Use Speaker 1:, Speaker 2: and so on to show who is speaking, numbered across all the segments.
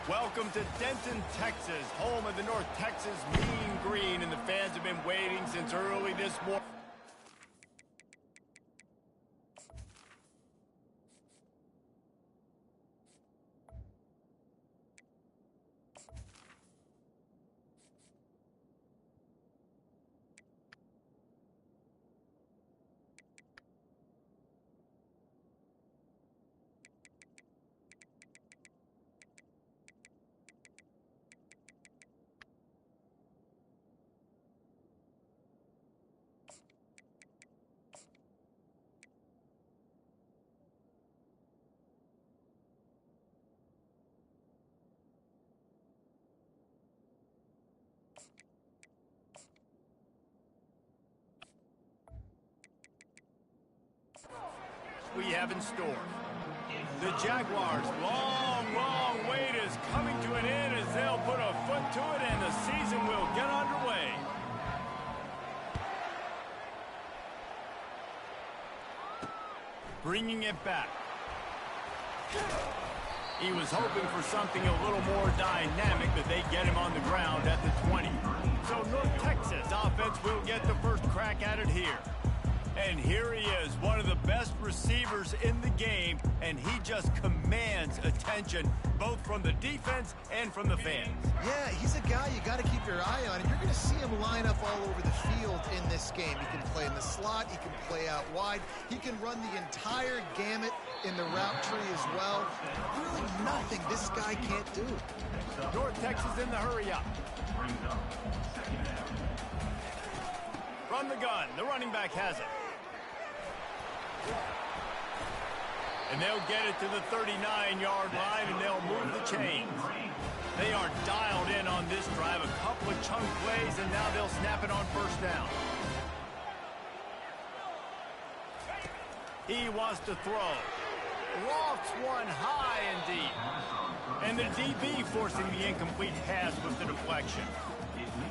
Speaker 1: Welcome to Denton, Texas, home of the North Texas Mean Green, and the fans have been waiting since early this morning. We have in store. The Jaguars' long wait is coming to an end as they'll put a foot to it and the season will get underway. Bringing it back. He was hoping for something a little more dynamic, but they get him on the ground at the 20. So North Texas offense will get the first crack at it here. And here he is, one of the best receivers in the game, and he just commands attention, both from the defense and from the fans.
Speaker 2: Yeah, he's a guy you got to keep your eye on, and you're going to see him line up all over the field in this game. He can play in the slot, he can play out wide, he can run the entire gamut in the route tree as well. Really nothing this guy can't do.
Speaker 1: North Texas in the hurry up. From the gun, the running back has it. And they'll get it to the 39-yard line, and they'll move the chains. They are dialed in on this drive. A couple of chunk plays, and now they'll snap it on first down. He wants to throw. Lofts one high and deep. And the DB forcing the incomplete pass with the deflection.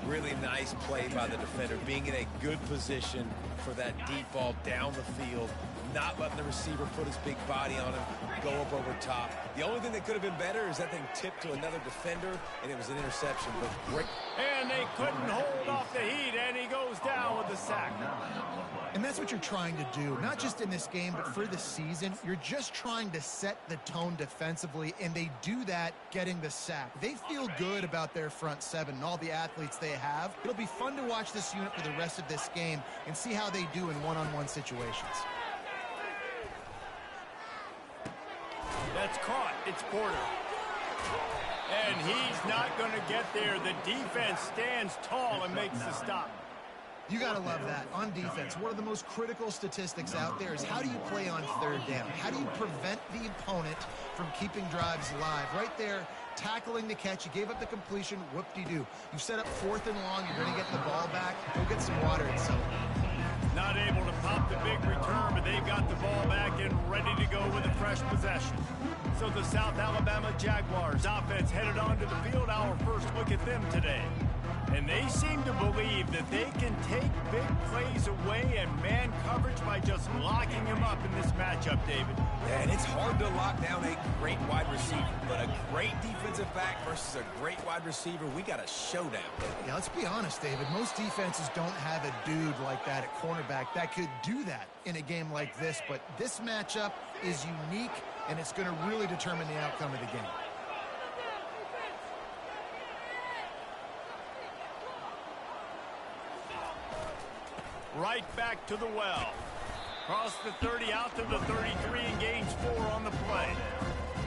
Speaker 3: Really nice play by the defender, being in a good position for that deep ball down the field, not letting the receiver put his big body on him, go up over top. The only thing that could have been better is that thing tipped to another defender, and it was an interception. But great.
Speaker 1: And they couldn't hold off the heat, and he goes down with the sack.
Speaker 2: And that's what you're trying to do, not just in this game, but for the season. You're just trying to set the tone defensively, and they do that getting the sack. They feel good about their front seven and all the athletes they have. It'll be fun to watch this unit for the rest of this game and see how they do in one-on-one situations.
Speaker 1: That's caught. It's Porter. And he's not going to get there. The defense stands tall and makes the stop.
Speaker 2: You got to love that. On defense, one of the most critical statistics out there is how do you play on third down? How do you prevent the opponent from keeping drives alive? Right there, tackling the catch. You gave up the completion. Whoop-de-doo. You've set up fourth and long. You're going to get the ball back. Go get some water and so.
Speaker 1: Not able to pop the big return, but they've got the ball back and ready to go with a fresh possession. So the South Alabama Jaguars offense headed onto the field. Our first look at them today. And they seem to believe that they can take big plays away and man coverage by just locking him up in this matchup, David.
Speaker 3: Yeah, and it's hard to lock down a great wide receiver, but a great defensive back versus a great wide receiver, we got a showdown.
Speaker 2: Yeah, let's be honest, David. Most defenses don't have a dude like that at cornerback that could do that in a game like this, but this matchup is unique, and it's going to really determine the outcome of the game.
Speaker 1: Right back to the well. Cross the 30 out to the 33 and gains 4 on the play.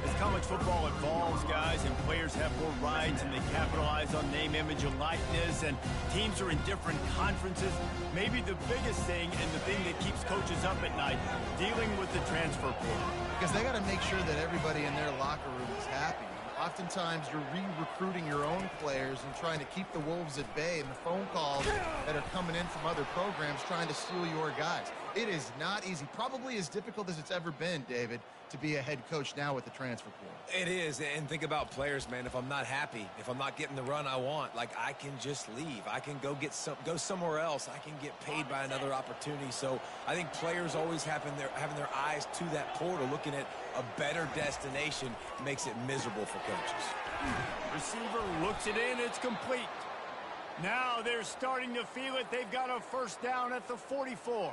Speaker 1: As college football evolves, guys, and players have more rides and they capitalize on name, image, and likeness, and teams are in different conferences, maybe the biggest thing and the thing that keeps coaches up at night, dealing with the transfer portal.
Speaker 2: Because they got to make sure that everybody in their locker room is happy. Oftentimes, you're re-recruiting your own players and trying to keep the Wolves at bay, and the phone calls that are coming in from other programs trying to steal your guys. It is not easy. Probably as difficult as it's ever been, David, to be a head coach now with the transfer portal.
Speaker 3: It is, and think about players, man. If I'm not happy, if I'm not getting the run I want, like, I can just leave. I can go somewhere else. I can get paid by another opportunity. So I think players always having their eyes to that portal, looking at a better destination, makes it miserable for coaches.
Speaker 1: Receiver looks it in. It's complete. Now they're starting to feel it. They've got a first down at the 44.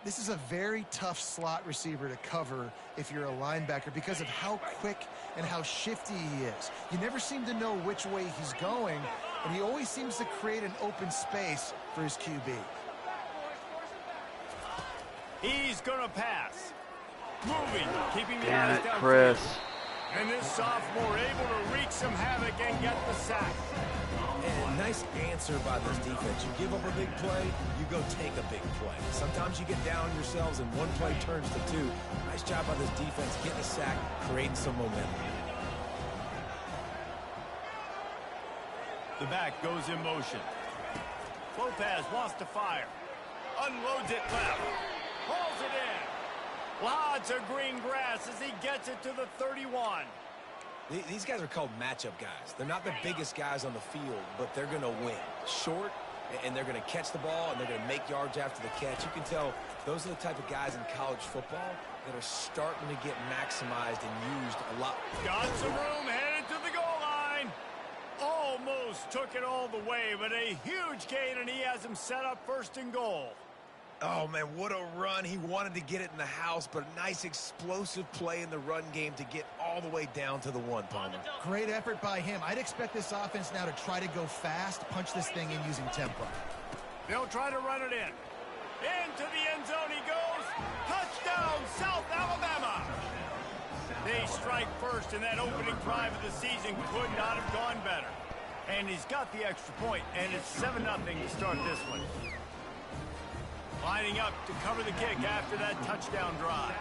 Speaker 2: This is a very tough slot receiver to cover if you're a linebacker because of how quick and how shifty he is. You never seem to know which way he's going, and he always seems to create an open space for his QB.
Speaker 1: He's going to pass. Moving, keeping the
Speaker 4: Damn
Speaker 1: eyes
Speaker 4: it,
Speaker 1: down.
Speaker 4: Chris.
Speaker 1: And this sophomore able to wreak some havoc and get the sack.
Speaker 3: And nice answer by this defense. You give up a big play, you go take a big play. Sometimes you get down yourselves and one play turns to two. Nice job by this defense getting a sack, creating some momentum.
Speaker 1: The back goes in motion. Lopez wants to fire. Unloads it left. Hauls it in. Lots of green grass as he gets it to the 31.
Speaker 3: These guys are called matchup guys. They're not the biggest guys on the field, but they're going to win. Short, and they're going to catch the ball, and they're going to make yards after the catch. You can tell those are the type of guys in college football that are starting to get maximized and used a lot.
Speaker 1: Got some room, headed to the goal line. Almost took it all the way, but a huge gain, and he has him set up first and goal.
Speaker 3: Oh, man, what a run. He wanted to get it in the house, but a nice explosive play in the run game to get all the way down to the one, Palmer.
Speaker 2: Great effort by him. I'd expect this offense now to try to go fast, punch this thing in using tempo.
Speaker 1: They'll try to run it in. Into the end zone he goes. Touchdown, South Alabama. They strike first, and that opening drive of the season could not have gone better. And he's got the extra point, and it's 7-0 to start this one. Lining up to cover the kick after that touchdown drive.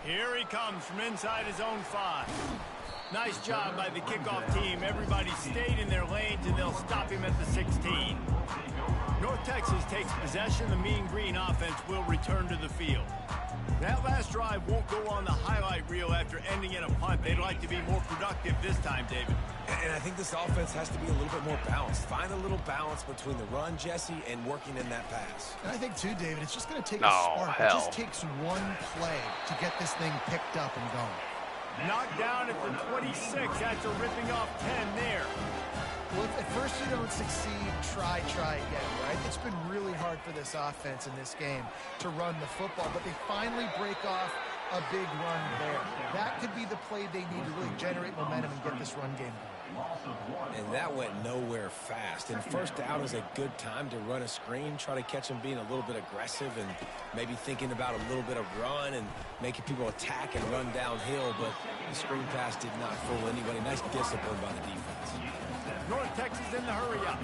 Speaker 1: Here he comes from inside his own 5. Nice job by the kickoff team. Everybody stayed in their lanes, and they'll stop him at the 16. North Texas takes possession. The Mean Green offense will return to the field. That last drive won't go on the highlight reel after ending in a punt. They'd like to be more productive this time, David.
Speaker 3: And I think this offense has to be a little bit more balanced. Find a little balance between the run, Jesse, and working in that pass.
Speaker 2: And I think, too, David, it's just going to take a spark.
Speaker 4: Hell.
Speaker 2: It just takes one play to get this thing picked up and going.
Speaker 1: Knocked down at the 26. That's a ripping off 10 there.
Speaker 2: Well, if at first you don't succeed, try again, right? It's been really hard for this offense in this game to run the football, but they finally break off a big run there. That could be the play they need to really generate momentum and get this run game going.
Speaker 3: And that went nowhere fast. And first down is a good time to run a screen, try to catch them being a little bit aggressive and maybe thinking about a little bit of run and making people attack and run downhill, but the screen pass did not fool anybody. Nice discipline by the defense.
Speaker 1: North Texas in the hurry up.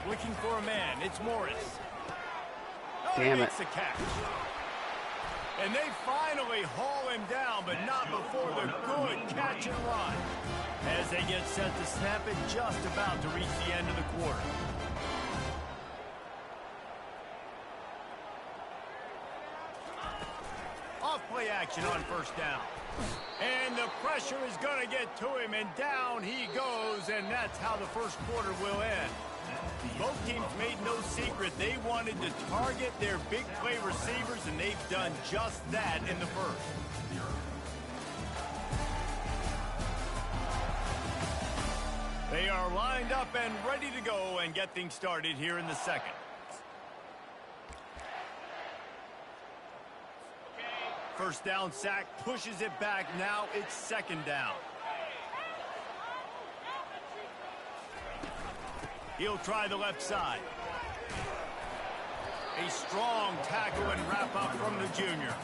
Speaker 1: Looking for a man. It's Morris.
Speaker 4: Damn it.
Speaker 1: Makes the catch. And they finally haul him down, but not before the good catch and run. As they get set to snap it, just about to reach the end of the quarter. Off play action on first down. And the pressure is going to get to him, and down he goes, and that's how the first quarter will end. Both teams made no secret they wanted to target their big play receivers, and they've done just that in the first. They are lined up and ready to go and get things started here in the second. First down sack, pushes it back. Now it's second down. He'll try the left side. A strong tackle and wrap up from the junior.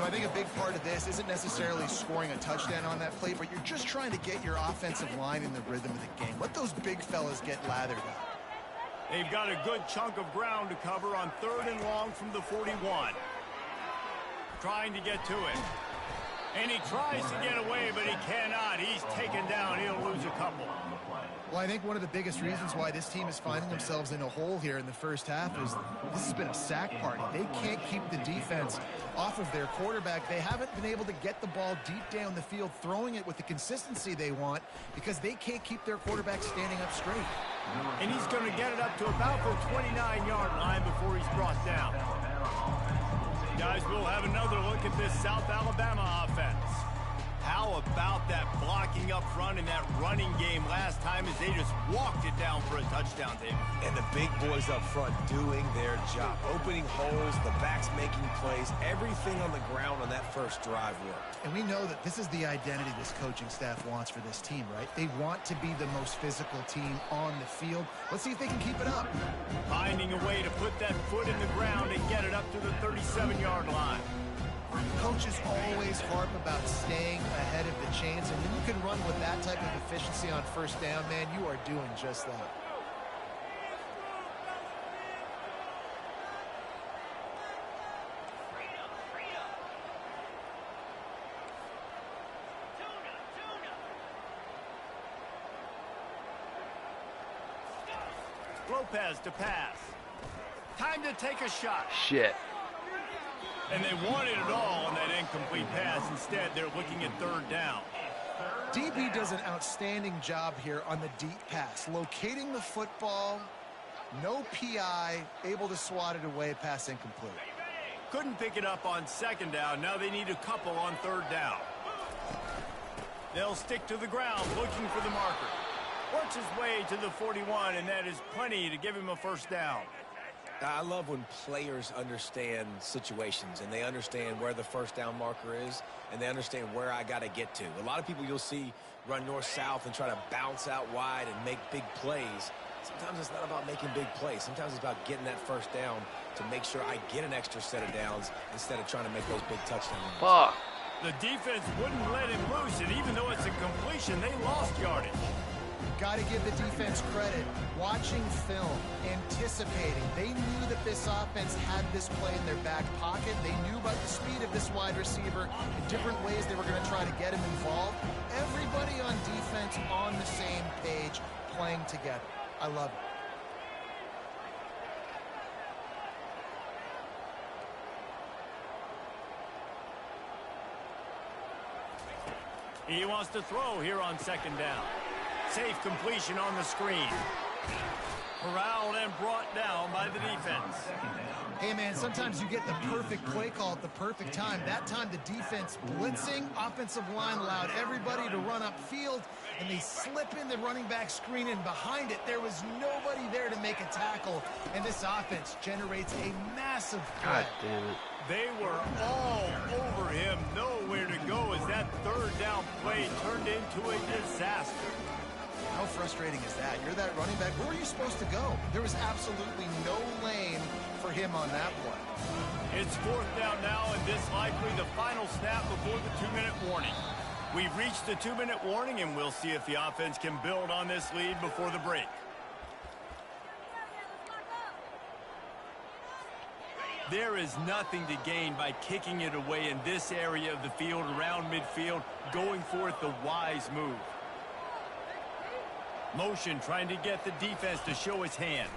Speaker 2: I think a big part of this isn't necessarily scoring a touchdown on that play, but you're just trying to get your offensive line in the rhythm of the game. Let those big fellas get lathered up.
Speaker 1: They've got a good chunk of ground to cover on 3rd and long from the 41. Trying to get to it. And he tries to get away, but he cannot. He's taken down. He'll lose a couple.
Speaker 2: Well, I think one of the biggest reasons why this team is finding themselves in a hole here in the first half is this has been a sack party. They can't keep the defense off of their quarterback. They haven't been able to get the ball deep down the field, throwing it with the consistency they want because they can't keep their quarterback standing up straight.
Speaker 1: And he's going to get it up to about the 29-yard line before he's brought down. Guys, we'll have another look at this South Alabama offense. How about that blocking up front in that running game last time as they just walked it down for a touchdown, David?
Speaker 3: And the big boys up front doing their job. Opening holes, the backs making plays, everything on the ground on that first drive worked.
Speaker 2: And we know that this is the identity this coaching staff wants for this team, right? They want to be the most physical team on the field. Let's see if they can keep it up.
Speaker 1: Finding a way to put that foot in the ground and get it up to the 37-yard line.
Speaker 2: Coaches always harp about staying ahead of the chains, and when you can run with that type of efficiency on first down, man, you are doing just that.
Speaker 1: Lopez to pass. Time to take a shot.
Speaker 4: Shit.
Speaker 1: And they wanted it all on that incomplete pass. Instead, they're looking at third down.
Speaker 2: DB does an outstanding job here on the deep pass. Locating the football, no PI, able to swat it away, pass incomplete.
Speaker 1: Couldn't pick it up on second down. Now they need a couple on third down. They'll stick to the ground looking for the marker. Works his way to the 41, and that is plenty to give him a first down.
Speaker 3: I love when players understand situations and they understand where the first down marker is and they understand where I got to get to. A lot of people you'll see run north-south and try to bounce out wide and make big plays. Sometimes it's not about making big plays. Sometimes it's about getting that first down to make sure I get an extra set of downs instead of trying to make those big touchdowns.
Speaker 4: Fuck.
Speaker 1: The defense wouldn't let him loose, and even though it's a completion, they lost yardage.
Speaker 2: Got to give the defense credit. Watching film, anticipating. They knew that this offense had this play in their back pocket. They knew about the speed of this wide receiver in different ways they were going to try to get him involved. Everybody on defense on the same page, playing together. I love it.
Speaker 1: He wants to throw here on second down. Safe completion on the screen. Corralled and brought down by the defense.
Speaker 2: Hey, man, sometimes you get the perfect play call at the perfect time. That time the defense blitzing, offensive line allowed everybody to run upfield, and they slip in the running back screen, and behind it, there was nobody there to make a tackle, and this offense generates a massive play.
Speaker 4: God damn it.
Speaker 1: They were all over him. Nowhere to go as that third down play turned into a disaster.
Speaker 2: How frustrating is that? You're that running back. Where were you supposed to go? There was absolutely no lane for him on that play.
Speaker 1: It's fourth down now, and this likely the final snap before the 2-minute warning. We've reached the 2-minute warning, and we'll see if the offense can build on this lead before the break. There is nothing to gain by kicking it away in this area of the field around midfield, going for it the wise move. Motion trying to get the defense to show its hand.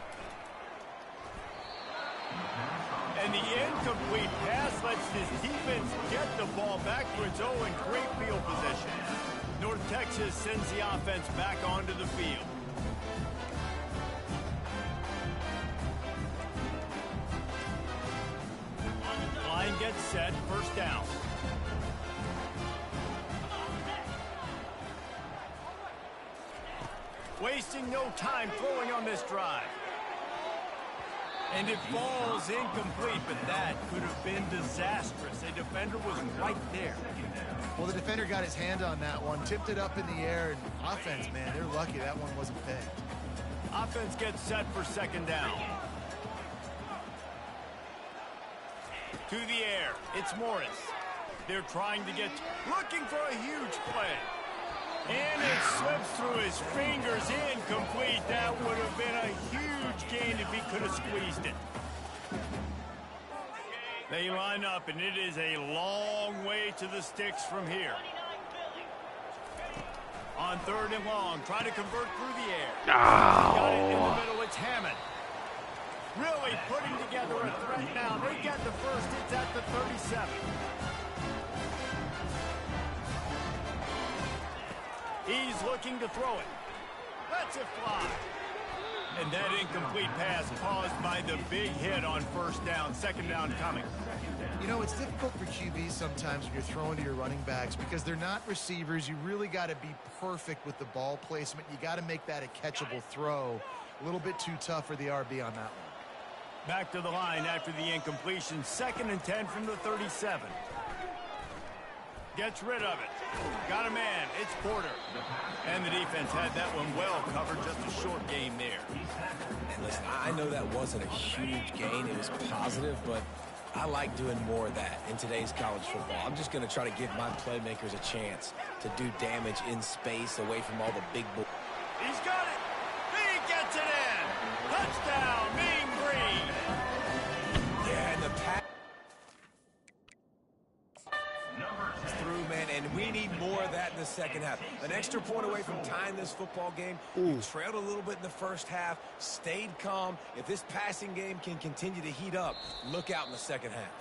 Speaker 1: And the incomplete pass lets this defense get the ball back to its own in great field position. North Texas sends the offense back onto the field. Line gets set, first down. Wasting no time throwing on this drive. And it falls incomplete, but that could have been disastrous. A defender was right there.
Speaker 2: Well, the defender got his hand on that one, tipped it up in the air, and offense, man, they're lucky that one wasn't picked.
Speaker 1: Offense gets set for second down. To the air, it's Morris. They're trying to get, looking for a huge play. And it slips through his fingers, incomplete. That would have been a huge gain if he could have squeezed it. They line up, and it is a long way right to the sticks from here. On 3rd and long, trying to convert through the air. Got it in the middle, it's Hammond. Really putting together a threat now. They get the first, it's at the 37. He's looking to throw it. Lets it fly. And that incomplete pass caused by the big hit on 1st down. 2nd down coming.
Speaker 2: You know, it's difficult for QBs sometimes when you're throwing to your running backs because they're not receivers. You really got to be perfect with the ball placement. You got to make that a catchable throw. A little bit too tough for the RB on that one.
Speaker 1: Back to the line after the incompletion. 2nd and 10 from the 37. Gets rid of it. Got a man. It's Porter. And the defense had that one well covered. Just a short gain there.
Speaker 3: And listen, I know that wasn't a huge gain. It was positive, but I like doing more of that in today's college football. I'm just going to try to give my playmakers a chance to do damage in space away from all the big boys.
Speaker 1: He's got it. He gets it in. Touchdown, Mean Green.
Speaker 3: Yeah, and the pass through, man, and we need more of that in the 2nd half. An extra point away from tying this football game. You trailed a little bit in the 1st half, stayed calm. If this passing game can continue to heat up, look out in the 2nd half.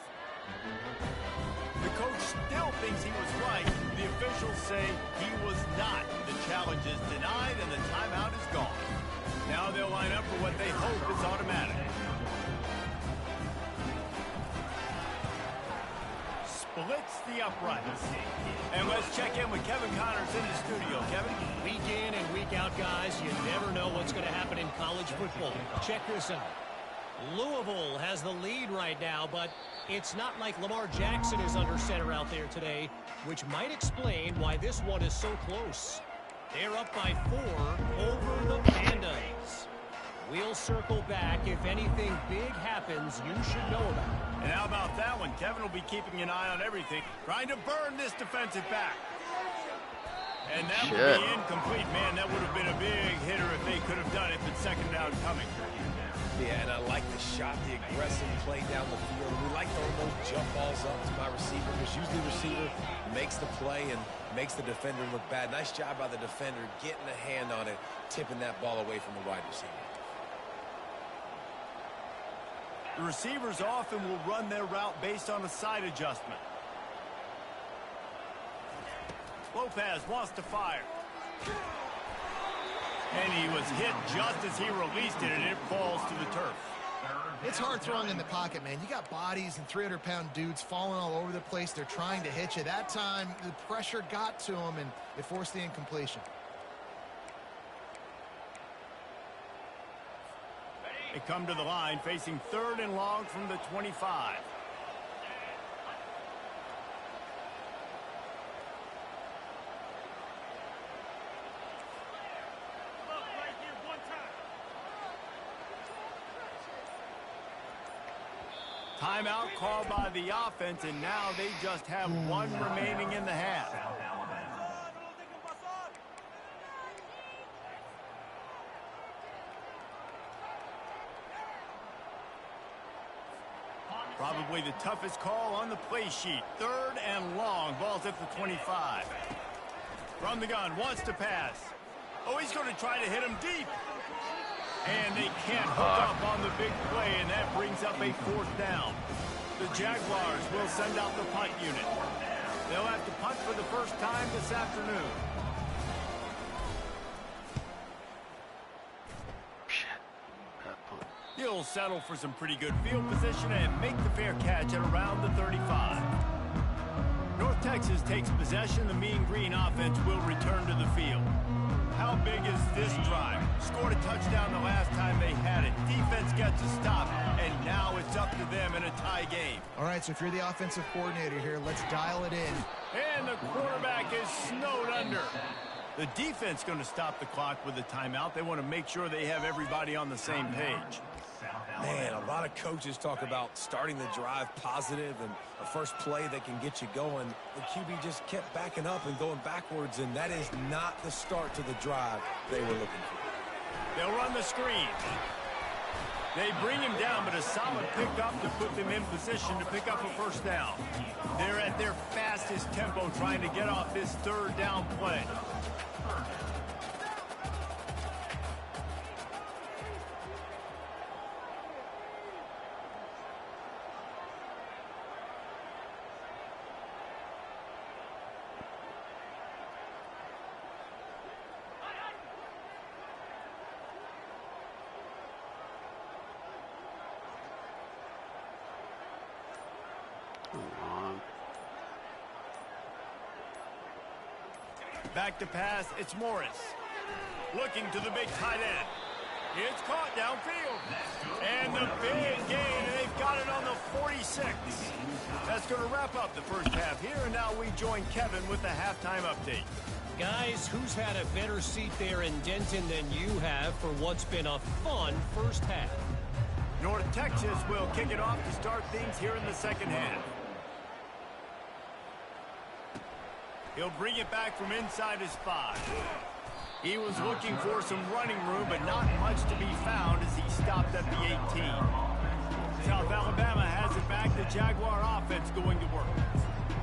Speaker 1: The coach still thinks he was right. The officials say he was not. The challenge is denied and the timeout is gone. Now they'll line up for what they hope is automatic. Splits the uprights. And let's check in with Kevin Connors in the studio. Kevin?
Speaker 5: Week in and week out, guys, you never know what's going to happen in college football. Check this out. Louisville has the lead right now, but it's not like Lamar Jackson is under center out there today, which might explain why this one is so close. They're up by 4 over the Pandas. We'll circle back. If anything big happens, you should know about it.
Speaker 1: And how about that one? Kevin will be keeping an eye on everything, trying to burn this defensive back. And that would be incomplete. Man, that would have been a big hitter if they could have done it, but 2nd down coming.
Speaker 3: Yeah, and I like the shot, the aggressive play down the field. We like throwing those jump balls up to my receiver because usually the receiver makes the play and makes the defender look bad. Nice job by the defender getting a hand on it, tipping that ball away from the wide receiver.
Speaker 1: The receivers often will run their route based on a side adjustment. Lopez wants to fire. And he was hit just as he released it, and it falls to the turf.
Speaker 2: It's hard throwing in the pocket, man. You got bodies and 300-pound dudes falling all over the place. They're trying to hit you. That time, the pressure got to him, and it forced the incompletion.
Speaker 1: They come to the line, facing 3rd and long from the 25. Timeout called by the offense, and now they just have 1 remaining in the half. Probably the toughest call on the play sheet. 3rd and long. Ball's at the 25. From the gun, wants to pass. Oh, he's going to try to hit him deep. And they can't hook up on the big play, and that brings up a 4th down. The Jaguars will send out the punt unit. They'll have to punt for the first time this afternoon. He'll settle for some pretty good field position and make the fair catch at around the 35. North Texas takes possession. The Mean Green offense will return to the field. How big is this drive? Scored a touchdown the last time they had it. Defense gets a stop, and now it's up to them in a tie game.
Speaker 2: All right, so if you're the offensive coordinator here, let's dial it in.
Speaker 1: And the quarterback is snowed under. The defense going to stop the clock with a timeout. They want to make sure they have everybody on the same page.
Speaker 3: Man, a lot of coaches talk about starting the drive positive and a first play that can get you going. The QB just kept backing up and going backwards, and that is not the start to the drive they were looking for.
Speaker 1: They'll run the screen. They bring him down, but a solid pickup to put them in position to pick up a 1st down. They're at their fastest his tempo trying to get off this third down play. Back to pass, it's Morris. Looking to the big tight end. It's caught downfield. And the big gain, and they've got it on the 46. That's going to wrap up the first half here, and now we join Kevin with the halftime update.
Speaker 5: Guys, who's had a better seat there in Denton than you have for what's been a fun first half?
Speaker 1: North Texas will kick it off to start things here in the second half. He'll bring it back from inside his 5. He was looking for some running room, but not much to be found as he stopped at the 18. South Alabama has it back. The Jaguar offense going to work.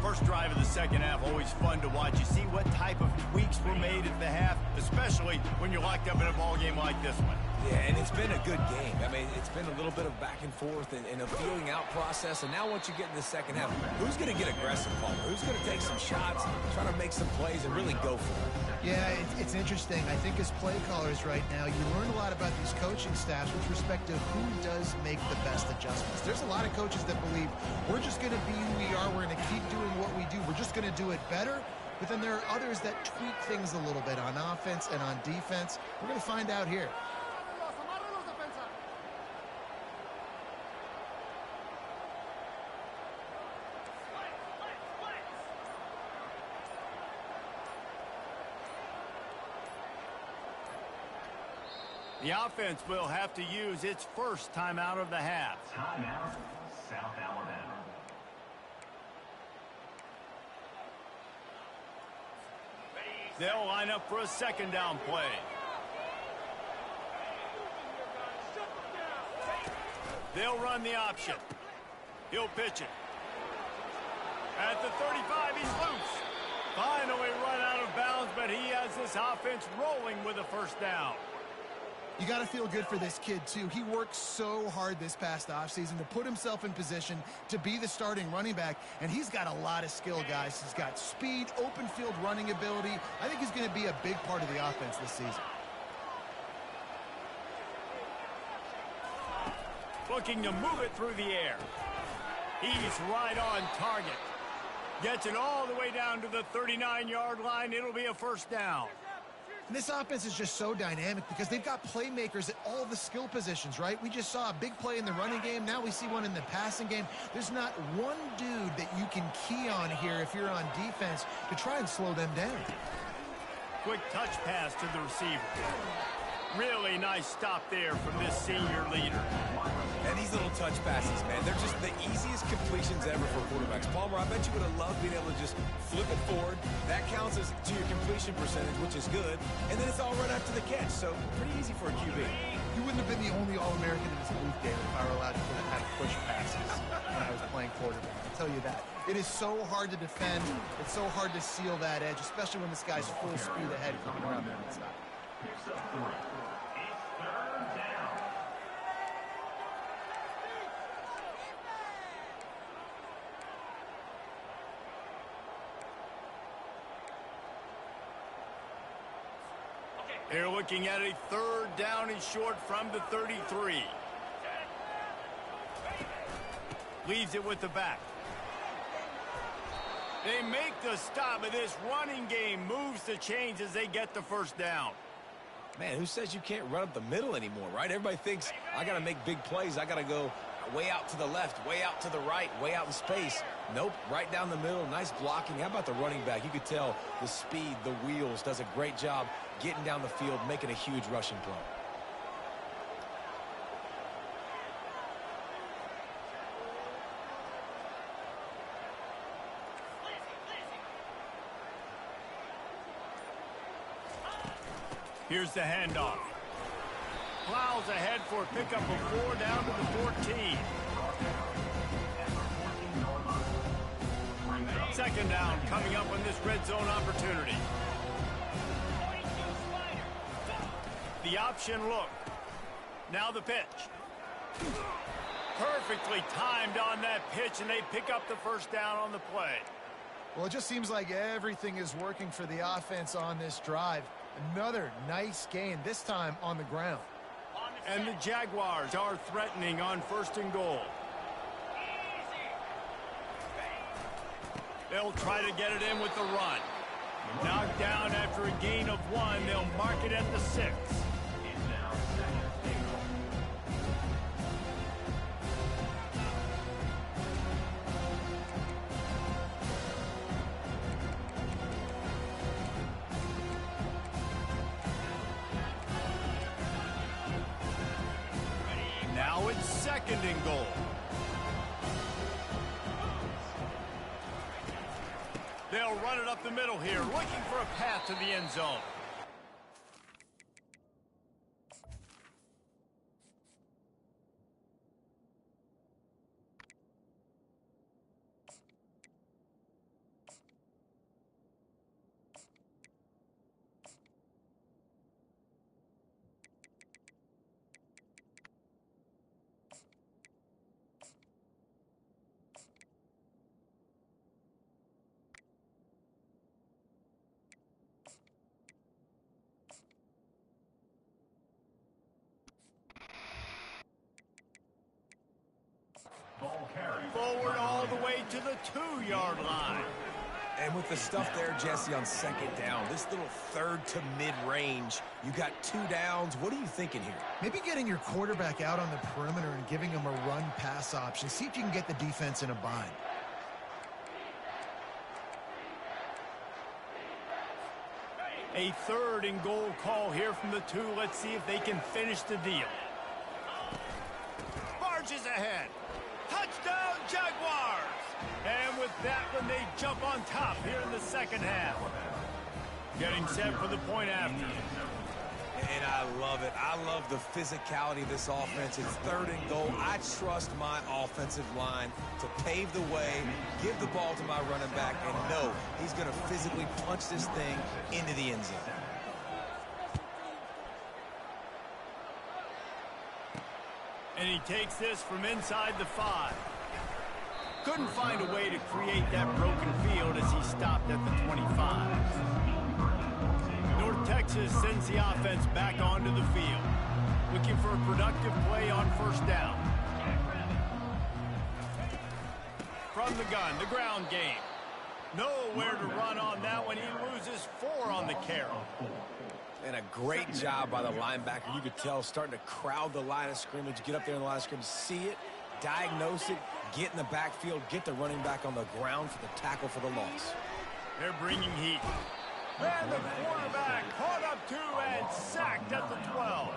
Speaker 1: First drive of the second half, always fun to watch. You see what type of tweaks were made at the half, especially when you're locked up in a ball game like this one.
Speaker 3: Yeah, and it's been a good game. I mean, it's been a little bit of back and forth and a feeling out process. And now once you get in the second half, who's going to get aggressive, Palmer? Who's going to take some shots, try to make some plays, and really go for it?
Speaker 2: Yeah, it's interesting. I think as play callers right now, you learn a lot about these coaching staffs with respect to who does make the best adjustments. There's a lot of coaches that believe we're just going to be who we are. We're going to keep doing what we do. We're just going to do it better. But then there are others that tweak things a little bit on offense and on defense. We're going to find out here.
Speaker 1: The offense will have to use its first timeout of the half.
Speaker 6: Timeout, South Alabama.
Speaker 1: They'll line up for a second down play. They'll run the option. He'll pitch it. At the 35, he's loose. Finally run out of bounds, but he has this offense rolling with a first down.
Speaker 2: You got to feel good for this kid, too. He worked so hard this past offseason to put himself in position to be the starting running back, and he's got a lot of skill, guys. He's got speed, open field running ability. I think he's going to be a big part of the offense this season.
Speaker 1: Looking to move it through the air. He's right on target. Gets it all the way down to the 39-yard line. It'll be a first down.
Speaker 2: And this offense is just so dynamic because they've got playmakers at all the skill positions, right? We just saw a big play in the running game. Now we see one in the passing game. There's not one dude that you can key on here if you're on defense to try and slow them down.
Speaker 1: Quick touch pass to the receiver. Really nice stop there from this senior leader.
Speaker 3: And these little touch passes, man, they're just the easiest completions ever for quarterbacks. Palmer, I bet you would have loved being able to just flip it forward. That counts as to your completion percentage, which is good. And then it's all right after the catch, so pretty easy for a QB.
Speaker 2: You wouldn't have been the only All-American in this booth game if I were allowed to have push passes when I was playing quarterback. I'll tell you that. It is so hard to defend. It's so hard to seal that edge, especially when this guy's full speed ahead coming around the inside.
Speaker 1: They're looking at a third down and short from the 33. Leaves it with the back. They make the stop, but this running game moves the chains as they get the first down.
Speaker 3: Man, who says you can't run up the middle anymore, right? Everybody thinks, I got to make big plays. I got to go way out to the left, way out to the right, way out in space. Nope, right down the middle. Nice blocking. How about the running back? You could tell the speed, the wheels, does a great job getting down the field, making a huge rushing play.
Speaker 1: Here's the handoff. Plows ahead for a pickup of 4 down to the 14. Second down coming up on this red zone opportunity. The option look. Now the pitch. Perfectly timed on that pitch, and they pick up the first down on the play.
Speaker 2: Well, it just seems like everything is working for the offense on this drive. Another nice gain, this time on the ground.
Speaker 1: And the Jaguars are threatening on 1st and goal. They'll try to get it in with the run. Knocked down after a gain of 1. They'll mark it at the 6. Now it's 2nd and goal. They'll run it up the middle here, looking for a path to the end zone. Forward all the way to the 2-yard line.
Speaker 3: And with the stuff there, Jesse, on 2nd down, this little 3rd to mid-range, you got 2 downs. What are you thinking here?
Speaker 2: Maybe getting your quarterback out on the perimeter and giving him a run-pass option. See if you can get the defense in a bind.
Speaker 1: A 3rd and goal call here from the 2. Let's see if they can finish the deal. Barges ahead. Touchdown, Jaguars! And with that one, they jump on top here in the 2nd half. Getting set for the point after.
Speaker 3: And I love it. I love the physicality of this offense. It's 3rd and goal. I trust my offensive line to pave the way, give the ball to my running back, and know he's going to physically punch this thing into the end zone.
Speaker 1: And he takes this from inside the 5. Couldn't find a way to create that broken field as he stopped at the 25. North Texas sends the offense back onto the field, looking for a productive play on 1st down. From the gun, the ground game. Nowhere to run on that one. He loses 4 on the carry.
Speaker 3: And a great job by the linebacker. You could tell starting to crowd the line of scrimmage, get up there in the line of scrimmage, see it, diagnose it, get in the backfield, get the running back on the ground for the tackle for the loss.
Speaker 1: They're bringing heat. And the quarterback caught up to and sacked at the 12.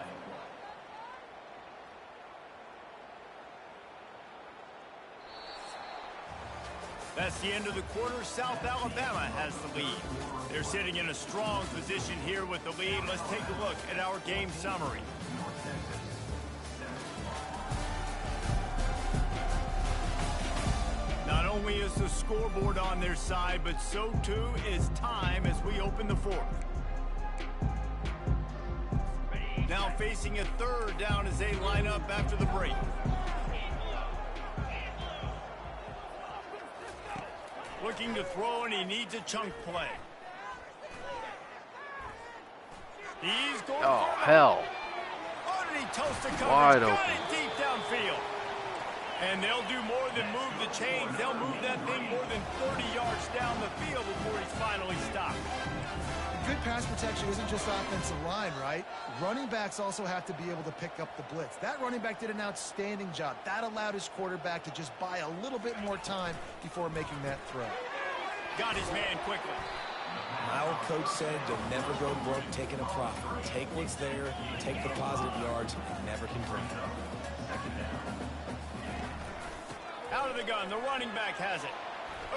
Speaker 1: That's the end of the quarter. South Alabama has the lead. They're sitting in a strong position here with the lead. Let's take a look at our game summary. Not only is the scoreboard on their side, but so too is time as we open the 4th. Now facing a 3rd down as they line up after the break. Looking to throw, and he needs a chunk play. He's going
Speaker 4: Oh, hell.
Speaker 1: Underneath toast to coverage.
Speaker 4: Wide
Speaker 1: Got
Speaker 4: open.
Speaker 1: it deep downfield. And they'll do more than move the chains. They'll move that thing more than 30 yards down the field before he's finally stopped.
Speaker 2: Good pass protection isn't just offensive line, right? Running backs also have to be able to pick up the blitz. That running back did an outstanding job. That allowed his quarterback to just buy a little bit more time before making that throw.
Speaker 1: Got his man quickly.
Speaker 3: My old coach said you'll never go broke taking a profit. Take what's there, take the positive yards, and never complain.
Speaker 1: Out of the gun, the running back has it.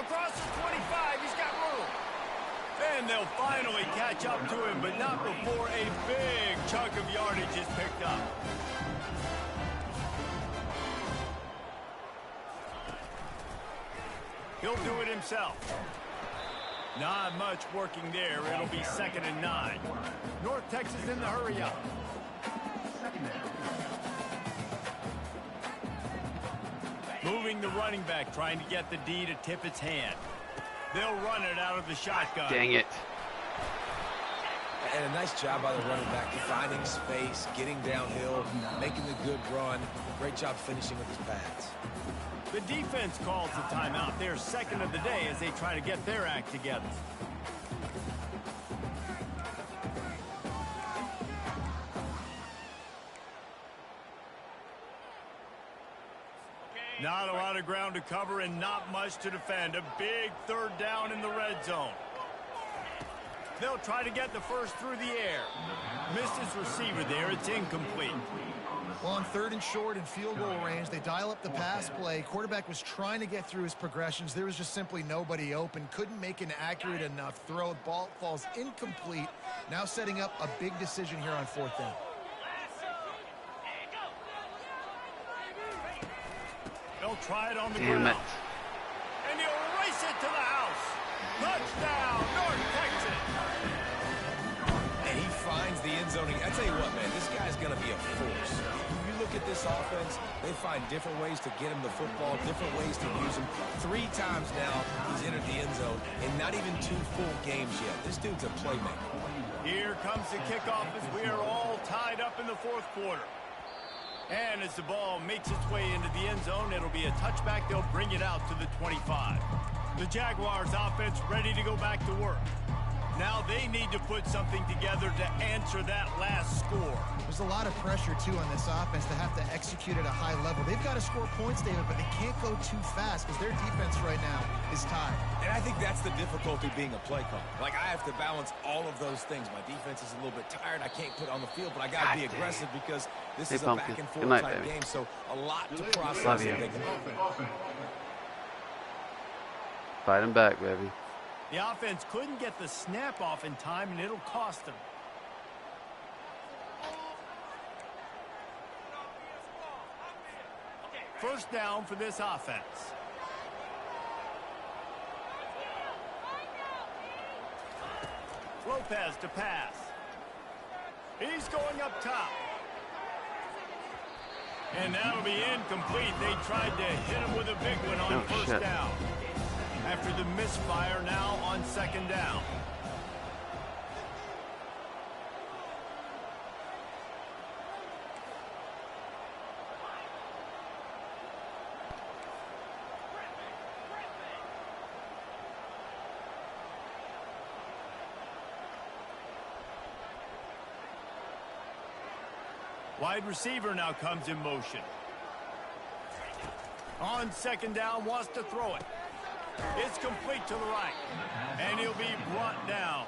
Speaker 1: Across the 25, he's got room. And they'll finally catch up to him, but not before a big chunk of yardage is picked up. He'll do it himself. Not much working there. It'll be 2nd and 9. North Texas in the hurry up. Moving the running back, trying to get the D to tip its hand. They'll run it out of the shotgun.
Speaker 4: Dang it.
Speaker 3: And a nice job by the running back, finding space, getting downhill, making a good run. Great job finishing with his pads.
Speaker 1: The defense calls the timeout. They're 2nd of the day as they try to get their act together. Not a lot of ground to cover and not much to defend. A big 3rd down in the red zone. They'll try to get the first through the air. Missed his receiver there. It's incomplete.
Speaker 2: Well, on 3rd and short and field goal range, they dial up the pass play. Quarterback was trying to get through his progressions. There was just simply nobody open. Couldn't make an accurate enough throw. The ball falls incomplete. Now setting up a big decision here on 4th down.
Speaker 1: They'll try it on the
Speaker 4: Damn
Speaker 1: ground.
Speaker 4: it.
Speaker 1: And he'll race it to the house. Touchdown, North Texas.
Speaker 3: And he finds the end zone. I tell you what, man, this guy's going to be a force. If you look at this offense, they find different ways to get him the football, different ways to use him. 3 times now he's entered the end zone, and not even 2 full games yet. This dude's a playmaker.
Speaker 1: Here comes the kickoff as we are all tied up in the 4th quarter. And as the ball makes its way into the end zone, it'll be a touchback. They'll bring it out to the 25. The Jaguars offense ready to go back to work. Now they need to put something together to answer that last score.
Speaker 2: There's a lot of pressure, too, on this offense to have to execute at a high level. They've got to score points, David, but they can't go too fast because their defense right now is tied.
Speaker 3: And I think that's the difficulty being a play caller. Like, I have to balance all of those things. My defense is a little bit tired. I can't put on the field, but I got to be aggressive because this is a back-and-forth type game. So a lot to process.
Speaker 4: Love you. Fight him back, baby.
Speaker 1: The offense couldn't get the snap off in time, and it'll cost them. First down for this offense. Lopez to pass. He's going up top. And that'll be incomplete. They tried to hit him with a big one on first down. After the misfire, now on 2nd down. Wide receiver now comes in motion. On 2nd down, wants to throw it. It's complete to the right, and he'll be brought down.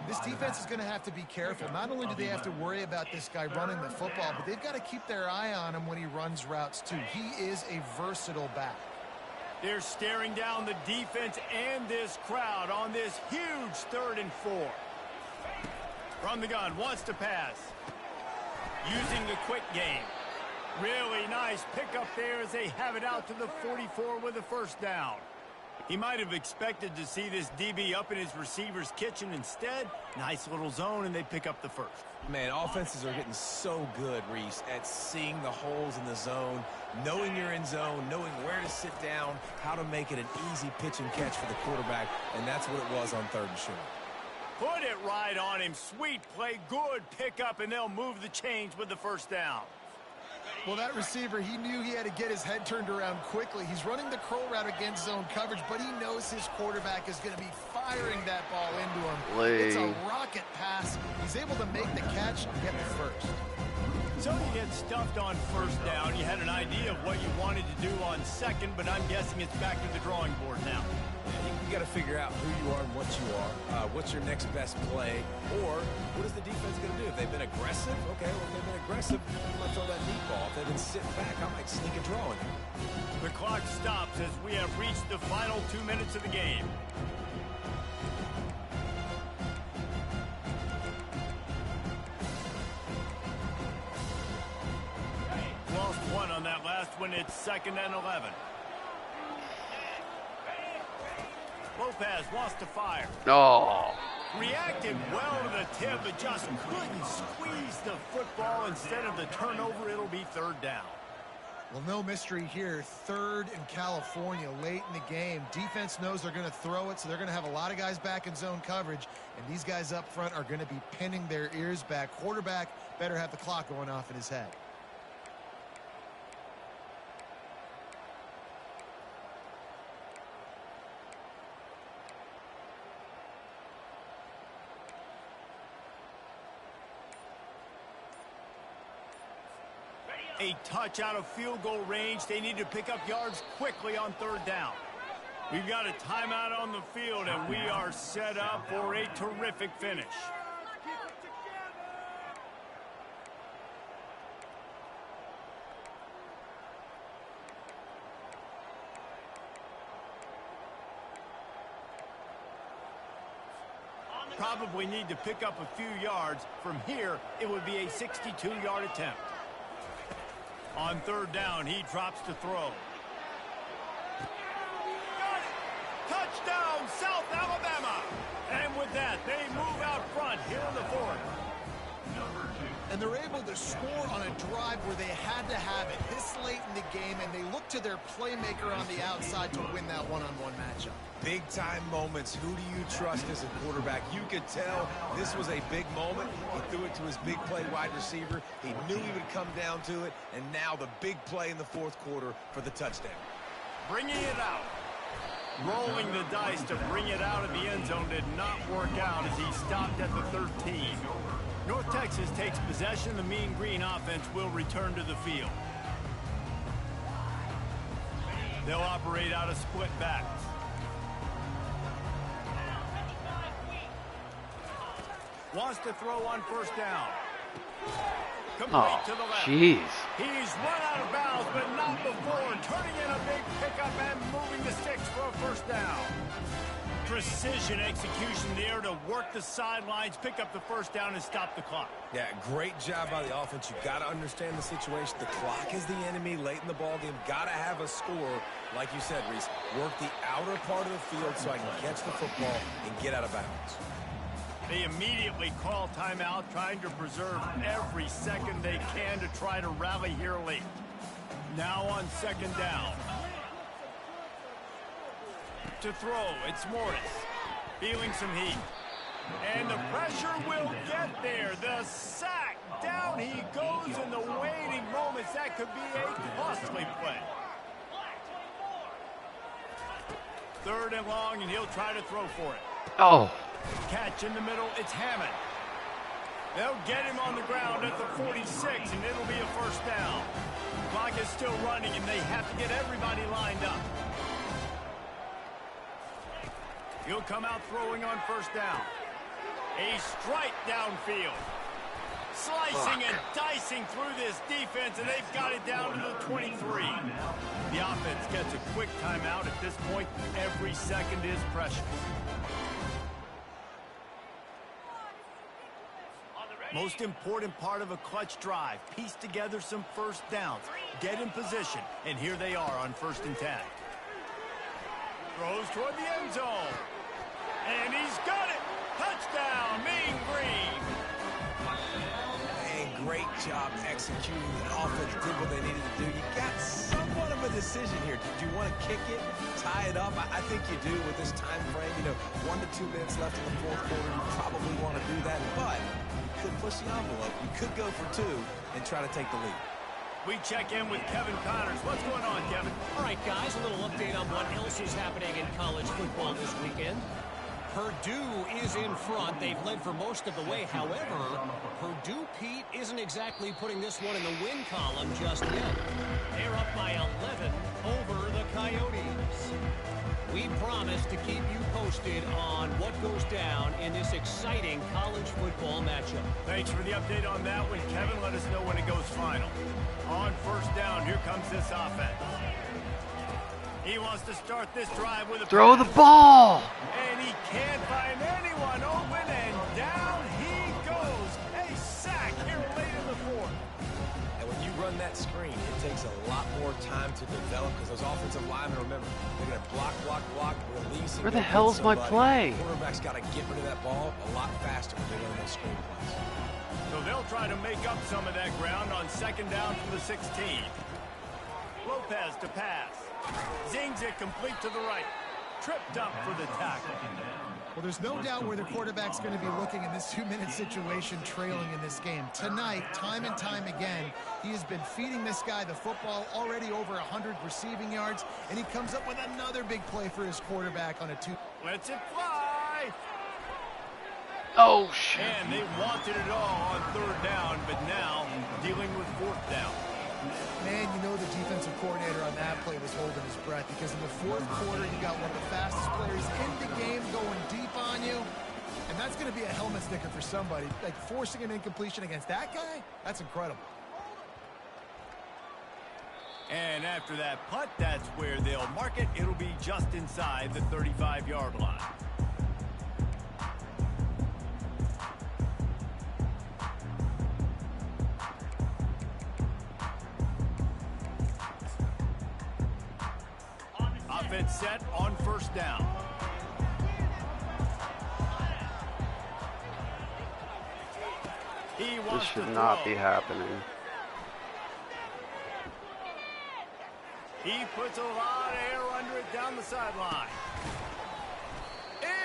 Speaker 2: This defense is going to have to be careful. Not only do they have to worry about this guy running the football, but they've got to keep their eye on him when he runs routes, too. He is a versatile back.
Speaker 1: They're staring down the defense and this crowd on this huge 3rd and 4. From the gun, wants to pass. Using the quick game. Really nice pickup there as they have it out to the 44 with a first down. He might have expected to see this DB up in his receiver's kitchen. Instead, nice little zone, and they pick up the first.
Speaker 3: Man, offenses are getting so good, Reese, at seeing the holes in the zone, knowing you're in zone, knowing where to sit down, how to make it an easy pitch and catch for the quarterback, and that's what it was on 3rd and short.
Speaker 1: Put it right on him. Sweet play, good pickup, and they'll move the chains with the first down.
Speaker 2: Well, that receiver, he knew he had to get his head turned around quickly. He's running the curl route against zone coverage, but he knows his quarterback is going to be firing that ball into him. It's a rocket pass. He's able to make the catch and get the first.
Speaker 1: So you get stuffed on first down. You had an idea of what you wanted to do on 2nd, but I'm guessing it's back to the drawing board now.
Speaker 3: You got to figure out who you are and what you are. What's your next best play? Or what is the defense going to do? If they've been aggressive, okay, well, if they've been aggressive, I might throw that deep ball. If they've been sitting back, I might sneak a draw in.
Speaker 1: The clock stops as we have reached the final 2 minutes of the game. Lost one on that last one. It's 2nd and 11. Lopez wants to fire.
Speaker 4: Oh.
Speaker 1: Reacted well to the tip, but just couldn't squeeze the football. Instead of the turnover, it'll be third down.
Speaker 2: Well, no mystery here. Third in California late in the game. Defense knows they're going to throw it, so they're going to have a lot of guys back in zone coverage, and these guys up front are going to be pinning their ears back. Quarterback better have the clock going off in his head.
Speaker 1: A touch out of field goal range. They need to pick up yards quickly on third down. We've got a timeout on the field, and we are set up for a terrific finish. Probably need to pick up a few yards. From here, it would be a 62-yard attempt. On third down, he drops to throw. Got it! Touchdown, South Alabama! And with that, they move out front here in the fourth.
Speaker 2: And they're able to score on a drive where they had to have it this late in the game, and they look to their playmaker on the outside to win that one-on-one matchup.
Speaker 3: Big-time moments. Who do you trust as a quarterback? You could tell this was a big moment. He threw it to his big play wide receiver. He knew he would come down to it, and now the big play in the fourth quarter for the touchdown.
Speaker 1: Bringing it out. Rolling the dice to bring it out of the end zone did not work out as he stopped at the 13. North Texas takes possession. The Mean Green offense will return to the field. They'll operate out of split backs. Wants to throw on first down. Complete to the left.
Speaker 4: Jeez.
Speaker 1: He's run out of bounds, but not before. Turning in a big pickup and moving the sticks for a first down. Precision execution there to work the sidelines, pick up the first down, and stop the clock.
Speaker 3: Yeah, great job by the offense. You've got to understand the situation. The clock is the enemy late in the ballgame. Got to have a score, like you said, Reese. Work the outer part of the field so I can catch the football and get out of bounds.
Speaker 1: They immediately call timeout, trying to preserve every second they can to try to rally here late. Now on second down. To throw, it's Morris. Feeling some heat. And the pressure will get there. The sack. Down he goes in the waiting moments. That could be a costly play. Third and long, and he'll try to throw for it.
Speaker 4: Oh.
Speaker 1: Catch in the middle, it's Hammond. They'll get him on the ground at the 46, and it'll be a first down. Clock is still running, and they have to get everybody lined up. He'll come out throwing on first down. A strike downfield. Slicing and dicing through this defense, and they've got it down to the 23. The offense gets a quick timeout. At this point, every second is precious. Most important part of a clutch drive, piece together some first downs, get in position, and here they are on 1st and 10. Throws toward the end zone. And he's got it. Touchdown, Mean Green.
Speaker 3: And great job executing. The offense did what they needed to do. You got somewhat of a decision here. Do you want to kick it, tie it up? I think you do with this time frame. 1 to 2 minutes left in the fourth quarter. You probably want to do that, but you could push the envelope. You could go for 2 and try to take the lead.
Speaker 1: We check in with Kevin Connors. What's going on, Kevin?
Speaker 5: All right, guys, a little update on what else is happening in college football this weekend. Purdue is in front. They've led for most of the way. However, Purdue, Pete, isn't exactly putting this one in the win column just yet. They're up by 11 over the Coyotes. We promise to keep you posted on what goes down in this exciting college football matchup.
Speaker 1: Thanks for the update on that one, Kevin. Let us know when it goes final. On first down, here comes this offense. He wants to start this drive with a
Speaker 4: Throw the
Speaker 1: pass.
Speaker 4: ball.
Speaker 1: And he can't find anyone open, and down he goes. A sack here late in the fourth.
Speaker 3: And when you run that screen, it takes a lot more time to develop because those offensive linemen, remember, they're going to block, release.
Speaker 4: Where the hell's my play?
Speaker 3: Quarterback's got to get rid of that ball a lot faster when they run those screen plays.
Speaker 1: So they'll try to make up some of that ground on second down from the 16. Lopez to pass. Zings it complete to the right. Tripped up for the tackle.
Speaker 2: Well, there's no doubt where the quarterback's going to be looking in this 2-minute situation trailing in this game. Tonight, time and time again, he has been feeding this guy the football, already over 100 receiving yards, and he comes up with another big play for his quarterback on a 2.
Speaker 1: Lets it fly.
Speaker 4: Oh, shit.
Speaker 1: And they wanted it all on third down, but now dealing with fourth down.
Speaker 2: Man, you know the defensive coordinator on that play was holding his breath because in the fourth quarter, you got one of the fastest players in the game going deep on you. And that's going to be a helmet sticker for somebody. Like forcing an incompletion against that guy, that's incredible.
Speaker 1: And after that punt, that's where they'll mark it. It'll be just inside the 35-yard line. Offense set on first down. He wants
Speaker 4: This
Speaker 1: to
Speaker 4: should not
Speaker 1: throw.
Speaker 4: be happening.
Speaker 1: He puts a lot of air under it down the sideline.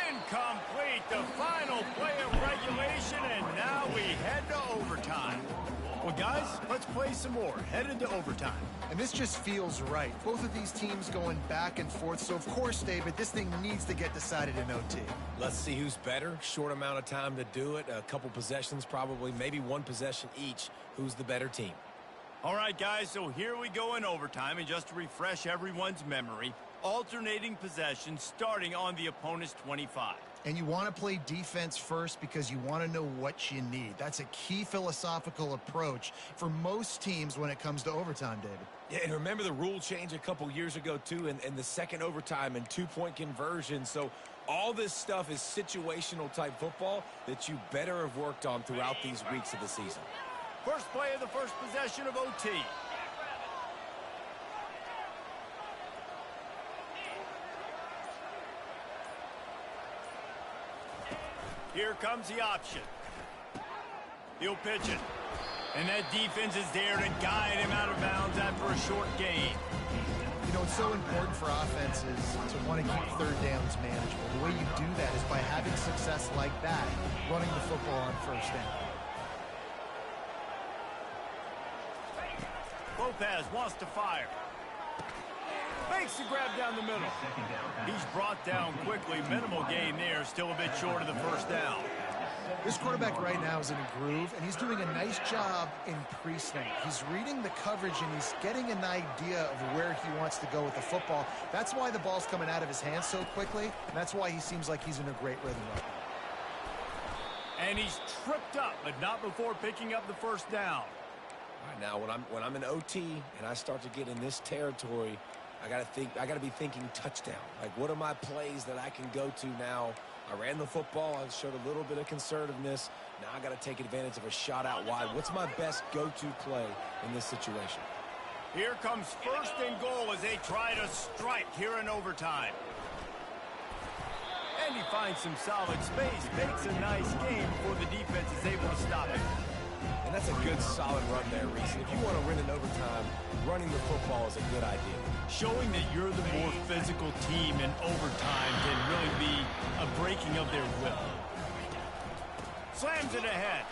Speaker 1: Incomplete, the final play of regulation, and now we head to overtime. Well, guys, let's play some more. Headed to overtime.
Speaker 2: And this just feels right. Both of these teams going back and forth. So, of course, David, this thing needs to get decided in OT.
Speaker 3: Let's see who's better. Short amount of time to do it. A couple possessions probably, maybe one possession each. Who's the better team?
Speaker 1: All right, guys, so here we go in overtime. And just to refresh everyone's memory, alternating possessions starting on the opponent's 25.
Speaker 2: And you want to play defense first because you want to know what you need. That's a key philosophical approach for most teams when it comes to overtime, David.
Speaker 3: Yeah, and remember the rule change a couple years ago, too, and the second overtime and two-point conversion. So all this stuff is situational type football that you better have worked on throughout these weeks of the season.
Speaker 1: First play of the first possession of OT. Here comes the option. He'll pitch it. And that defense is there to guide him out of bounds after a short gain.
Speaker 2: You know, it's so important for offenses to want to keep third downs manageable. The way you do that is by having success like that, running the football on first down.
Speaker 1: Lopez wants to fire. Makes the grab down the middle. He's brought down quickly. Minimal gain there. Still a bit short of the first down.
Speaker 2: This quarterback right now is in a groove, and he's doing a nice job in pre-snap. He's reading the coverage, and he's getting an idea of where he wants to go with the football. That's why the ball's coming out of his hands so quickly, and that's why he seems like he's in a great rhythm right now.
Speaker 1: And he's tripped up, but not before picking up the first down.
Speaker 3: All right, now when I'm in OT and I start to get in this territory, I gotta be thinking touchdown. Like, what are my plays that I can go to now? I ran the football. I showed a little bit of conservativeness. Now I got to take advantage of a shot out wide. What's my best go-to play in this situation?
Speaker 1: Here comes first and goal as they try to strike here in overtime. And he finds some solid space, makes a nice game before the defense is able to stop it.
Speaker 3: And that's a good, solid run there, Reese. If you want to win in overtime, running the football is a good idea.
Speaker 1: Showing that you're the more physical team in overtime can really be a breaking of their will. Slams it ahead.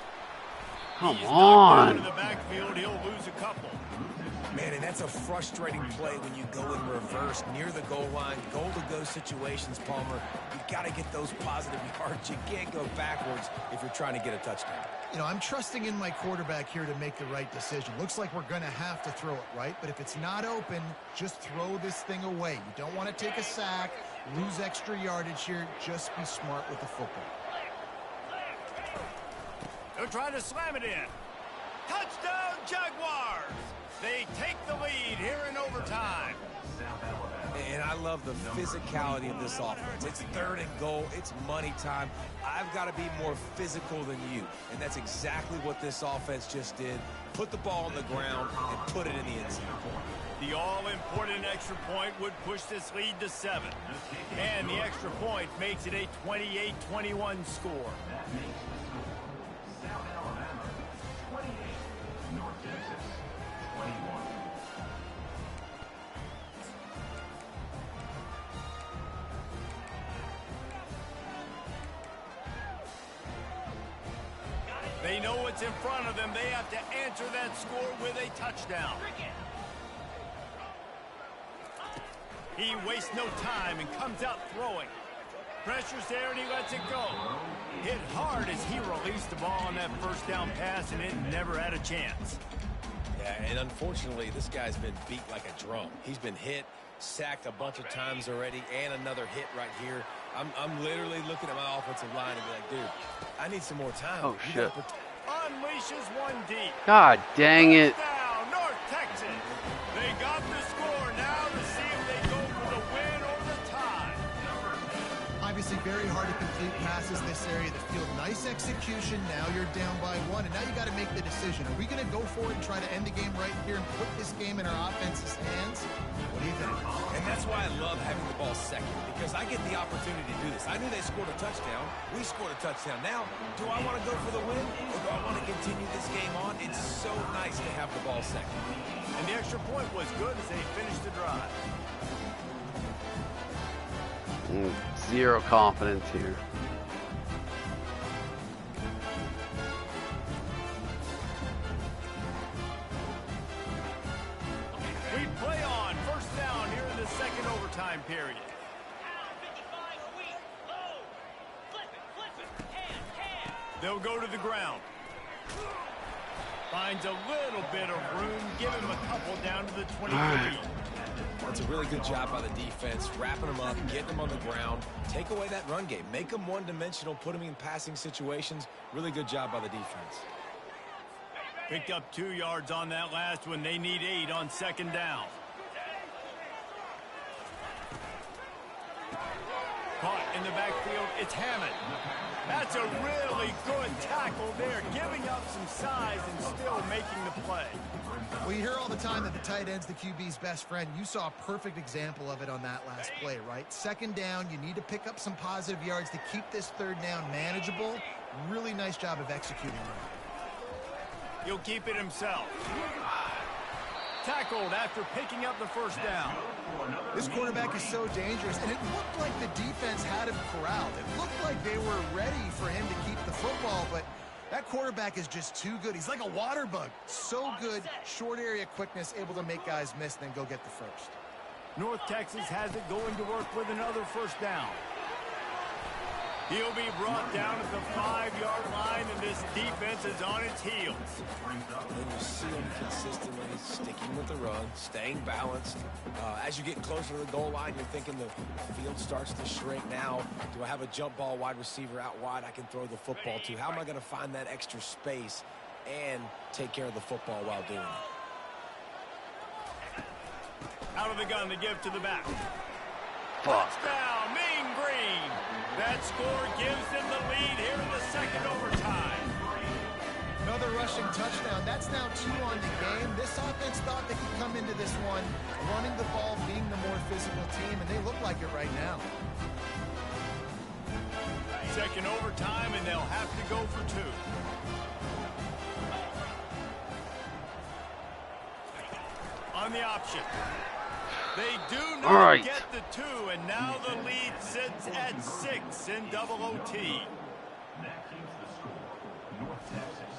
Speaker 4: Come
Speaker 1: He's
Speaker 4: on.
Speaker 1: knocked out of the backfield. He'll lose a couple.
Speaker 3: Man, and that's a frustrating play when you go in reverse near the goal line. Goal-to-go situations, Palmer. You got to get those positive yards. You can't go backwards if you're trying to get a touchdown.
Speaker 2: You know, I'm trusting in my quarterback here to make the right decision. Looks like we're going to have to throw it, right? But if it's not open, just throw this thing away. You don't want to take a sack, lose extra yardage here. Just be smart with the football.
Speaker 1: They're trying to slam it in. Touchdown, Jaguars! They take the lead here in overtime.
Speaker 3: And I love the physicality of this offense. It's 3rd and goal. It's money time. I've got to be more physical than you. And that's exactly what this offense just did. Put the ball on the ground and put it in the end zone.
Speaker 1: The all-important extra point would push this lead to 7. And the extra point makes it a 28-21 score.
Speaker 6: That makes the score South Alabama 28, North Texas 21.
Speaker 1: They know what's in front of them. They have to answer that score with a touchdown. He wastes no time and comes out throwing. Pressure's there and he lets it go. Hit hard as he released the ball on that first down pass, and it never had a chance.
Speaker 3: Yeah, and unfortunately, this guy's been beat like a drum. He's been hit, sacked a bunch of times already, and another hit right here. I'm literally looking at my offensive line and be like, dude, I need some more time.
Speaker 4: Oh, shit.
Speaker 1: Unleashes one deep.
Speaker 4: God dang it.
Speaker 1: Down, North Texas. They got the score now to see if they go for the win or the tie.
Speaker 2: Obviously very hard to complete passes this area of the field. Nice execution. Now you're down by 1, and now you got to make the decision. Are we going to go for it and try to end the game right here and put this game in our offense's hands? What do you think?
Speaker 3: And that's why I love having the ball second, because I get the opportunity to do this. I knew they scored a touchdown. We scored a touchdown. Now, do I want to go for the win, or do I want to continue this game on? It's so nice to have the ball second.
Speaker 1: And the extra point was good as they finished the drive.
Speaker 4: Zero confidence here.
Speaker 1: We play on. First down here in the second overtime period. They'll go to the ground. Finds a little bit of room. Give him a couple down to the 23.
Speaker 3: That's a really good job by the defense, wrapping them up, getting them on the ground. Take away that run game. Make them one-dimensional, put them in passing situations. Really good job by the defense.
Speaker 1: Picked up 2 yards on that last one. They need 8 on second down. Caught in the backfield. It's Hammond. That's a really good tackle there, giving up some size and still making the play.
Speaker 2: Well, you hear all the time that the tight end's the QB's best friend. You saw a perfect example of it on that last play, right? Second down, you need to pick up some positive yards to keep this third down manageable. Really nice job of executing that.
Speaker 1: He'll keep it himself. Tackled after picking up the first down.
Speaker 2: This quarterback is so dangerous, and it looked like the defense had him corralled. It looked like they were ready for him to keep the football, but that quarterback is just too good. He's like a water bug. So good, short area quickness, able to make guys miss, then go get the first.
Speaker 1: North Texas has it going to work with another first down. He'll be brought down at the 5-yard line, and this defense is on its heels.
Speaker 3: And you see them consistently sticking with the run, staying balanced. As you get closer to the goal line, you're thinking the field starts to shrink now. Do I have a jump ball wide receiver out wide I can throw the football to? How am I going to find that extra space and take care of the football while doing it?
Speaker 1: Out of the gun to give to the back.
Speaker 4: Fuck.
Speaker 1: Touchdown, Mean Green. That score gives them the lead here in the second overtime.
Speaker 2: Another rushing touchdown. That's now 2 on the game. This offense thought they could come into this one running the ball, being the more physical team, and they look like it right now.
Speaker 1: Second overtime, and they'll have to go for 2. On the option. They do not get the 2, and now the lead sits at 6 in double OT.
Speaker 6: That keeps the score. North Texas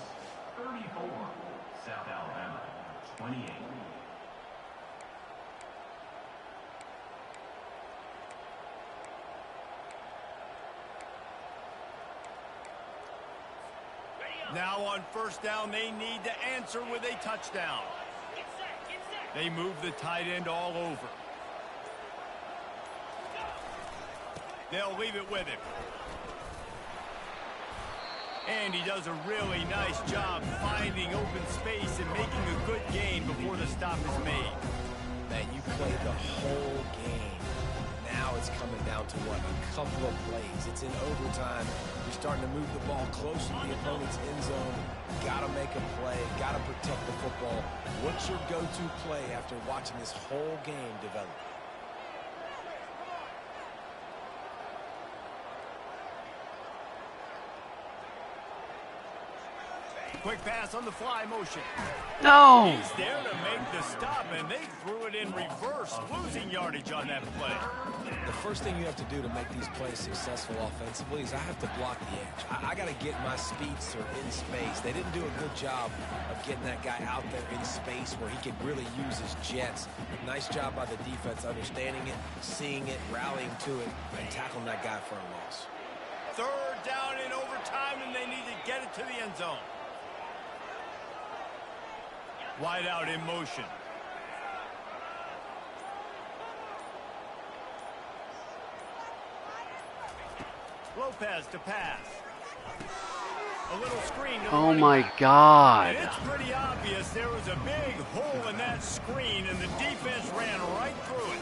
Speaker 6: 34, South Alabama 28.
Speaker 1: Now on first down, they need to answer with a touchdown. They move the tight end all over. They'll leave it with him. And he does a really nice job finding open space and making a good gain before the stop is made.
Speaker 3: Man, you played the whole game. Now it's coming down to what? A couple of plays. It's in overtime. You're starting to move the ball closer to the opponent's end zone. Got to make a play. Got to protect the football. What's your go-to play after watching this whole game develop?
Speaker 1: Quick pass on the fly motion.
Speaker 4: No.
Speaker 1: He's there to make the stop, and they threw it in reverse, losing yardage on that play.
Speaker 3: The first thing you have to do to make these plays successful offensively is I have to block the edge. I got to get my speedster in space. They didn't do a good job of getting that guy out there in space where he could really use his jets. Nice job by the defense understanding it, seeing it, rallying to it, and tackling that guy for a loss.
Speaker 1: Third down in overtime, and they need to get it to the end zone. Wide out in motion. Lopez to pass. A little screen. To the
Speaker 4: Oh
Speaker 1: running
Speaker 4: my
Speaker 1: back.
Speaker 4: God.
Speaker 1: And it's pretty obvious there was a big hole in that screen, and the defense ran right through it.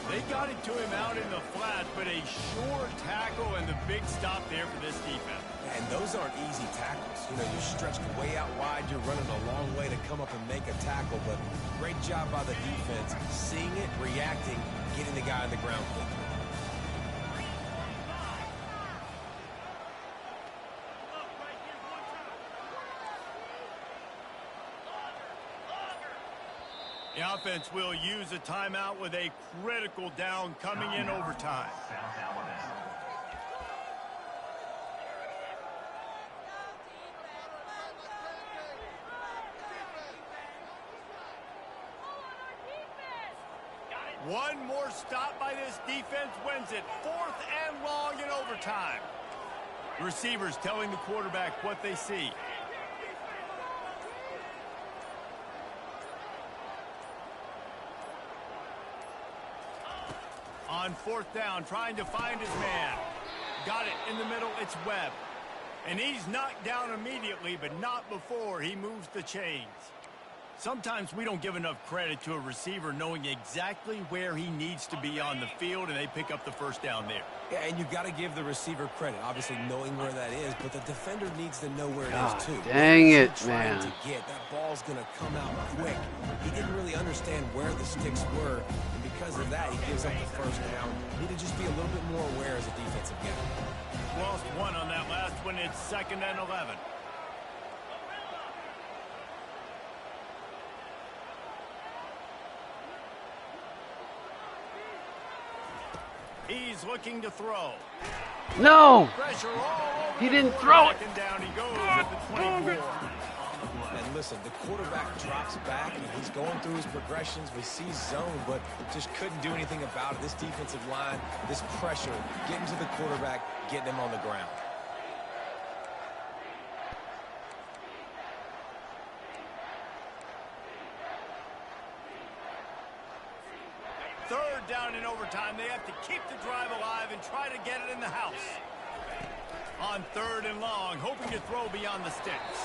Speaker 1: They got it to him out in the flat, but a short tackle and the big stop there for this defense.
Speaker 3: And those aren't easy tackles. You know, you're stretched way out wide. You're running a long way to come up and make a tackle. But great job by the defense, seeing it, reacting, getting the guy on the ground quickly.
Speaker 1: The offense will use a timeout with a critical down coming in overtime.
Speaker 6: South Alabama.
Speaker 1: One more stop by this defense wins it. 4th and long in overtime. Receivers telling the quarterback what they see. On 4th down, trying to find his man. Got it in the middle, it's Webb. And he's knocked down immediately, but not before he moves the chains. Sometimes we don't give enough credit to a receiver knowing exactly where he needs to be on the field, and they pick up the first down there.
Speaker 3: Yeah, and you got to give the receiver credit, obviously knowing where that is, but the defender needs to know where it
Speaker 4: God
Speaker 3: is too.
Speaker 4: dang it,
Speaker 3: What's he trying
Speaker 4: man.
Speaker 3: to get? That ball's going to come out quick. He didn't really understand where the sticks were, and because of that, he gives up the first down. Need to just be a little bit more aware as a defensive guy.
Speaker 1: Lost one on that last one. It's 2nd and 11. He's looking to throw.
Speaker 4: No.
Speaker 1: Pressure all over
Speaker 4: He
Speaker 1: the
Speaker 4: didn't throw it.
Speaker 1: quarterback, and down he goes at the 24.
Speaker 3: And listen, the quarterback drops back, and he's going through his progressions. We see zone, but just couldn't do anything about it. This defensive line, this pressure, getting to the quarterback, getting him on the ground.
Speaker 1: Third down in overtime. They have to keep the drive alive and try to get it in the house. On 3rd and long, hoping to throw beyond the sticks.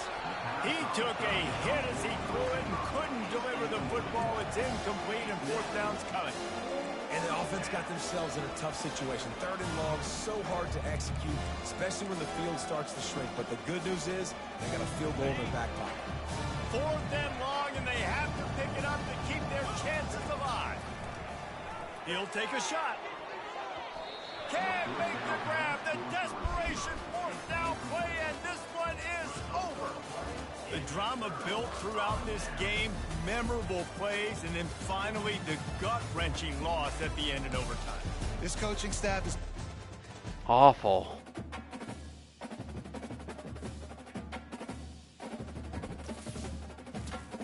Speaker 1: He took a hit as he threw it and couldn't deliver the football. It's incomplete, and 4th down's coming.
Speaker 3: And the offense got themselves in a tough situation. 3rd and long, so hard to execute, especially when the field starts to shrink. But the good news is they got a field goal in their back pocket.
Speaker 1: 4th and long, and they have to pick it up to keep their chances alive. He'll take a shot. Can't make the grab. The desperation 4th down play, and this one is over. The drama built throughout this game, memorable plays, and then finally the gut-wrenching loss at the end in overtime.
Speaker 2: This coaching staff is
Speaker 4: Awful.